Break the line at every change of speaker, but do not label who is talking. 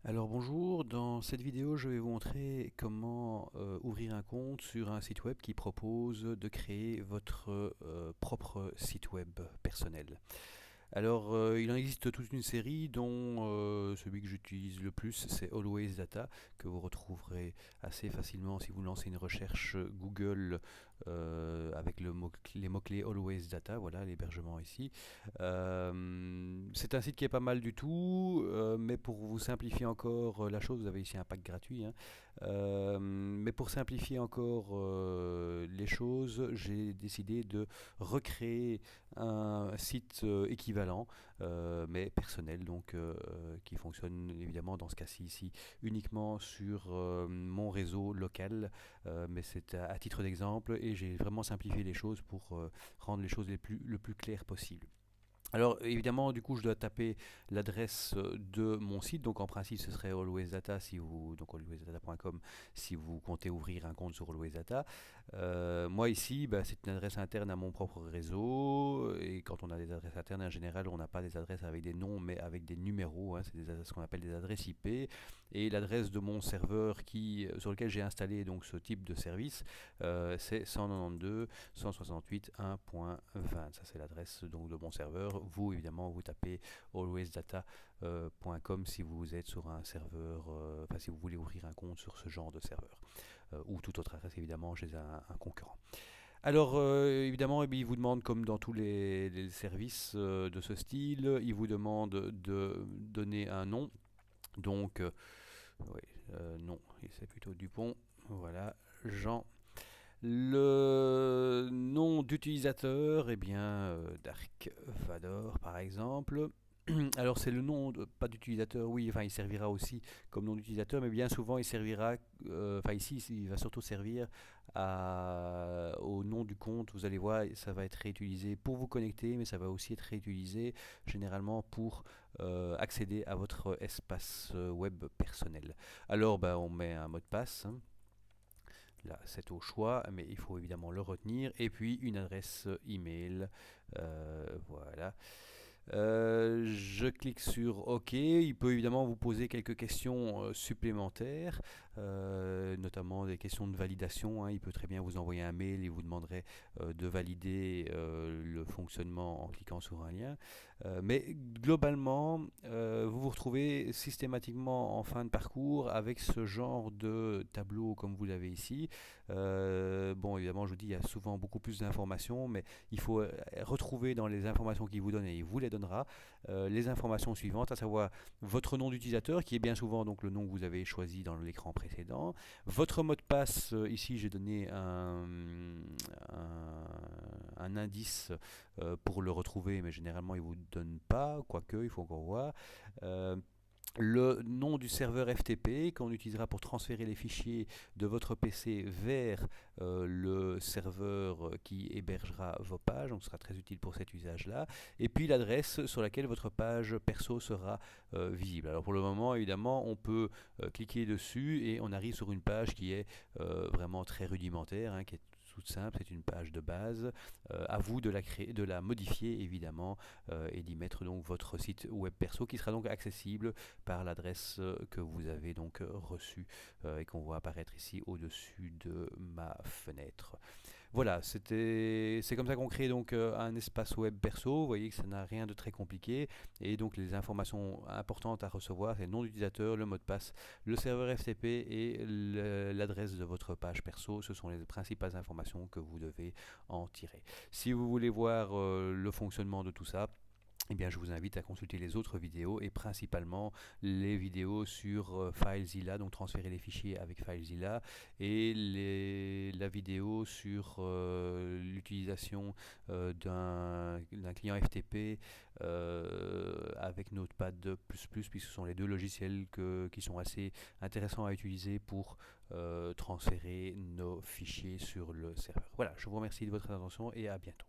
Alors bonjour, dans cette vidéo je vais vous montrer comment ouvrir un compte sur un site web qui propose de créer votre propre site web personnel. Alors il en existe toute une série dont celui que j'utilise le plus c'est Always Data, que vous retrouverez assez facilement si vous lancez une recherche Google avec les mots-clés Always Data, voilà l'hébergement ici. C'est un site qui est pas mal du tout, mais pour vous simplifier encore la chose, vous avez ici un pack gratuit, hein. Mais pour simplifier encore les choses, j'ai décidé de recréer un site équivalent, mais personnel, donc qui fonctionne évidemment dans ce cas-ci ici uniquement sur mon réseau local, mais c'est à titre d'exemple et j'ai vraiment simplifié les choses pour rendre les choses le plus claires possible. Alors évidemment, du coup, je dois taper l'adresse de mon site. Donc en principe, ce serait Always Data si vous donc alwaysdata.com si vous comptez ouvrir un compte sur Always Data. Moi ici, bah, c'est une adresse interne à mon propre réseau. Et quand on a des adresses internes, en général, on n'a pas des adresses avec des noms, mais avec des numéros, hein. C'est des adresses qu'on appelle des adresses IP. Et l'adresse de mon serveur sur lequel j'ai installé donc ce type de service, c'est 192.168.1.20. Ça c'est l'adresse donc de mon serveur. Vous évidemment vous tapez alwaysdata.com si vous êtes sur un serveur, enfin si vous voulez ouvrir un compte sur ce genre de serveur, ou toute autre adresse évidemment chez un concurrent. Alors évidemment, il vous demande comme dans tous les services de ce style, il vous demande de donner un nom. Donc oui, non, c'est plutôt Dupont. Voilà, Jean. Le nom d'utilisateur, eh bien, Dark Vador par exemple. Alors c'est le nom, pas d'utilisateur, oui, enfin il servira aussi comme nom d'utilisateur, mais bien souvent il servira, enfin ici il va surtout servir au nom du compte. Vous allez voir, ça va être réutilisé pour vous connecter, mais ça va aussi être réutilisé généralement pour accéder à votre espace web personnel. Alors ben, on met un mot de passe, hein. Là, c'est au choix, mais il faut évidemment le retenir. Et puis une adresse email. Voilà. Je clique sur OK. Il peut évidemment vous poser quelques questions supplémentaires, notamment des questions de validation, hein. Il peut très bien vous envoyer un mail et vous demanderait de valider le fonctionnement en cliquant sur un lien. Mais globalement, vous vous retrouvez systématiquement en fin de parcours avec ce genre de tableau comme vous l'avez ici. Bon, évidemment, je vous dis, il y a souvent beaucoup plus d'informations, mais il faut retrouver dans les informations qu'il vous donne, et il vous les donnera, les informations suivantes, à savoir votre nom d'utilisateur, qui est bien souvent donc le nom que vous avez choisi dans l'écran précédent, votre mot de passe, ici j'ai donné un indice pour le retrouver, mais généralement il ne vous donne pas, quoique, il faut encore voir. Le nom du serveur FTP qu'on utilisera pour transférer les fichiers de votre PC vers le serveur qui hébergera vos pages, donc ce sera très utile pour cet usage-là. Et puis l'adresse sur laquelle votre page perso sera visible. Alors pour le moment, évidemment, on peut cliquer dessus et on arrive sur une page qui est vraiment très rudimentaire, hein, qui est toute simple, c'est une page de base. À vous de la créer, de la modifier évidemment, et d'y mettre donc votre site web perso qui sera donc accessible par l'adresse que vous avez donc reçue et qu'on voit apparaître ici au-dessus de ma fenêtre. Voilà, c'est comme ça qu'on crée donc un espace web perso. Vous voyez que ça n'a rien de très compliqué, et donc les informations importantes à recevoir, c'est le nom d'utilisateur, le mot de passe, le serveur FTP et l'adresse de votre page perso. Ce sont les principales informations que vous devez en tirer. Si vous voulez voir le fonctionnement de tout ça, eh bien, je vous invite à consulter les autres vidéos, et principalement les vidéos sur FileZilla, donc transférer les fichiers avec FileZilla, et la vidéo sur l'utilisation d'un client FTP avec Notepad++, puisque ce sont les deux logiciels qui sont assez intéressants à utiliser pour transférer nos fichiers sur le serveur. Voilà, je vous remercie de votre attention et à bientôt.